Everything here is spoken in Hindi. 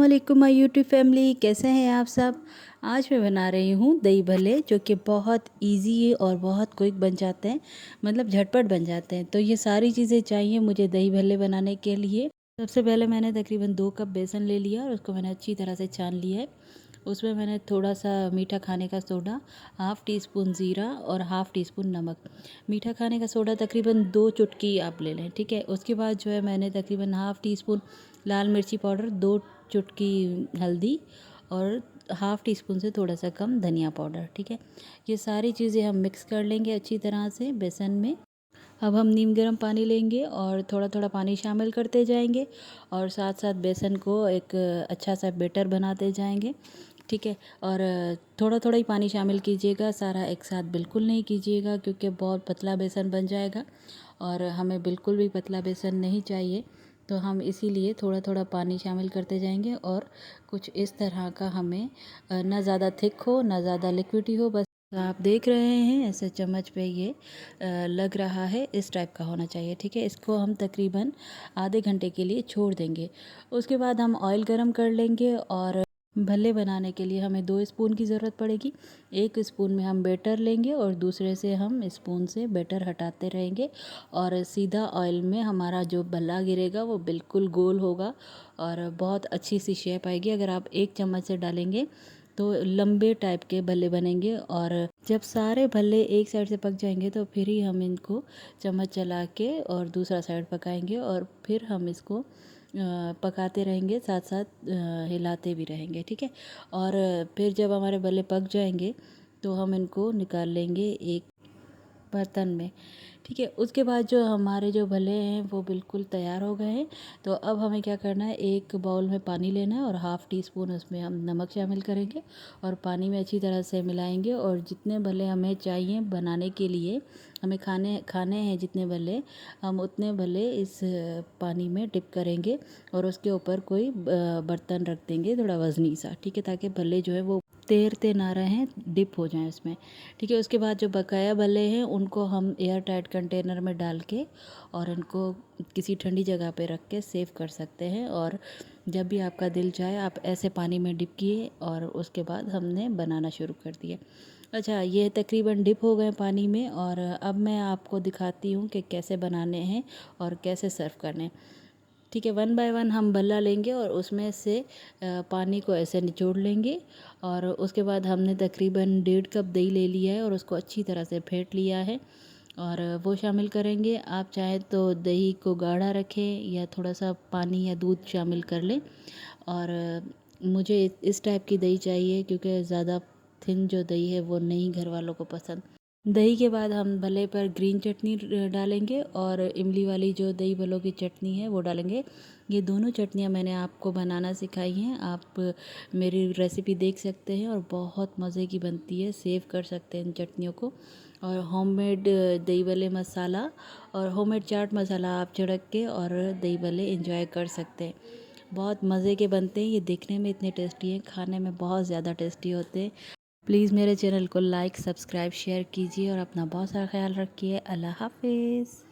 अस्सलामुअलैकुम माय यूट्यूब फैमिली, कैसे हैं आप सब। आज मैं बना रही हूँ दही भल्ले, जो कि बहुत इजी और बहुत क्विक बन जाते हैं, मतलब झटपट बन जाते हैं। तो ये सारी चीज़ें चाहिए मुझे दही भल्ले बनाने के लिए। सबसे पहले मैंने तकरीबन 2 कप बेसन ले लिया और उसको मैंने अच्छी तरह से छान लिया है। उसमें मैंने थोड़ा सा मीठा खाने का सोडा, हाफ़ टी स्पून ज़ीरा और हाफ़ टी स्पून नमक। मीठा खाने का सोडा तकरीबन 2 चुटकी आप ले लें, ठीक है। उसके बाद जो है मैंने तकरीबन हाफ़ टी स्पून लाल मिर्ची पाउडर, 2 चुटकी हल्दी और हाफ़ टी स्पून से थोड़ा सा कम धनिया पाउडर, ठीक है। ये सारी चीज़ें हम मिक्स कर लेंगे अच्छी तरह से बेसन में। अब हम नीम गर्म पानी लेंगे और थोड़ा थोड़ा पानी शामिल करते जाएंगे और साथ साथ बेसन को एक अच्छा सा बैटर बनाते जाएंगे, ठीक है। और थोड़ा थोड़ा ही पानी शामिल कीजिएगा, सारा एक साथ बिल्कुल नहीं कीजिएगा, क्योंकि बहुत पतला बेसन बन जाएगा और हमें बिल्कुल भी पतला बेसन नहीं चाहिए। तो हम इसीलिए थोड़ा थोड़ा पानी शामिल करते जाएंगे और कुछ इस तरह का हमें ना ज़्यादा थिक हो ना ज़्यादा लिक्विडी हो, बस आप देख रहे हैं ऐसे चम्मच पे ये लग रहा है, इस टाइप का होना चाहिए, ठीक है। इसको हम तकरीबन आधे घंटे के लिए छोड़ देंगे। उसके बाद हम ऑयल गरम कर लेंगे और भल्ले बनाने के लिए हमें 2 स्पून की ज़रूरत पड़ेगी। एक स्पून में हम बैटर लेंगे और दूसरे से हम स्पून से बैटर हटाते रहेंगे और सीधा ऑयल में हमारा जो भल्ला गिरेगा वो बिल्कुल गोल होगा और बहुत अच्छी सी शेप आएगी। अगर आप एक चम्मच से डालेंगे तो लंबे टाइप के भल्ले बनेंगे और जब सारे भल्ले एक साइड से पक जाएंगे तो फिर ही हम इनको चम्मच चला के और दूसरा साइड पकाएंगे और फिर हम इसको पकाते रहेंगे, साथ साथ हिलाते भी रहेंगे, ठीक है। और फिर जब हमारे भल्ले पक जाएंगे तो हम इनको निकाल लेंगे एक बर्तन में, ठीक है। उसके बाद जो हमारे जो भले हैं वो बिल्कुल तैयार हो गए हैं। तो अब हमें क्या करना है, एक बाउल में पानी लेना है और हाफ़ टी स्पून उसमें हम नमक शामिल करेंगे और पानी में अच्छी तरह से मिलाएंगे। और जितने भले हमें चाहिए बनाने के लिए, हमें खाने खाने हैं जितने भले, हम उतने भले इस पानी में डिप करेंगे और उसके ऊपर कोई बर्तन रख देंगे थोड़ा वज़नी सा, ठीक है, ताकि भले जो है वो तैरते ना रहें, डिप हो जाएं उसमें, ठीक है। उसके बाद जो बकाया भले हैं उनको हम एयर टाइट कंटेनर में डाल के और इनको किसी ठंडी जगह पे रख के सेव कर सकते हैं। और जब भी आपका दिल चाहे आप ऐसे पानी में डिप किए और उसके बाद हमने बनाना शुरू कर दिया। अच्छा, ये तकरीबन डिप हो गए पानी में और अब मैं आपको दिखाती हूँ कि कैसे बनाने हैं और कैसे सर्व करने हैं, ठीक है। 1 बाय 1 हम भल्ला लेंगे और उसमें से पानी को ऐसे निचोड़ लेंगे और उसके बाद हमने तकरीबन 1.5 कप दही ले लिया है और उसको अच्छी तरह से फेंट लिया है और वो शामिल करेंगे। आप चाहें तो दही को गाढ़ा रखें या थोड़ा सा पानी या दूध शामिल कर लें। और मुझे इस टाइप की दही चाहिए, क्योंकि ज़्यादा थिन जो दही है वो नहीं घर वालों को पसंद। दही के बाद हम भले पर ग्रीन चटनी डालेंगे और इमली वाली जो दही भल्लों की चटनी है वो डालेंगे। ये दोनों चटनियाँ मैंने आपको बनाना सिखाई हैं, आप मेरी रेसिपी देख सकते हैं और बहुत मज़े की बनती है, सेव कर सकते हैं इन चटनियों को। और होममेड दही भल्ले मसाला और होममेड चाट मसाला आप छिड़क के और दही भल्ले एंजॉय कर सकते हैं। बहुत मज़े के बनते हैं, ये देखने में इतने टेस्टी हैं, खाने में बहुत ज़्यादा टेस्टी होते हैं। प्लीज़ मेरे चैनल को लाइक, सब्सक्राइब, शेयर कीजिए और अपना बहुत सारा ख्याल रखिए। अल्लाह हाफ़िज़।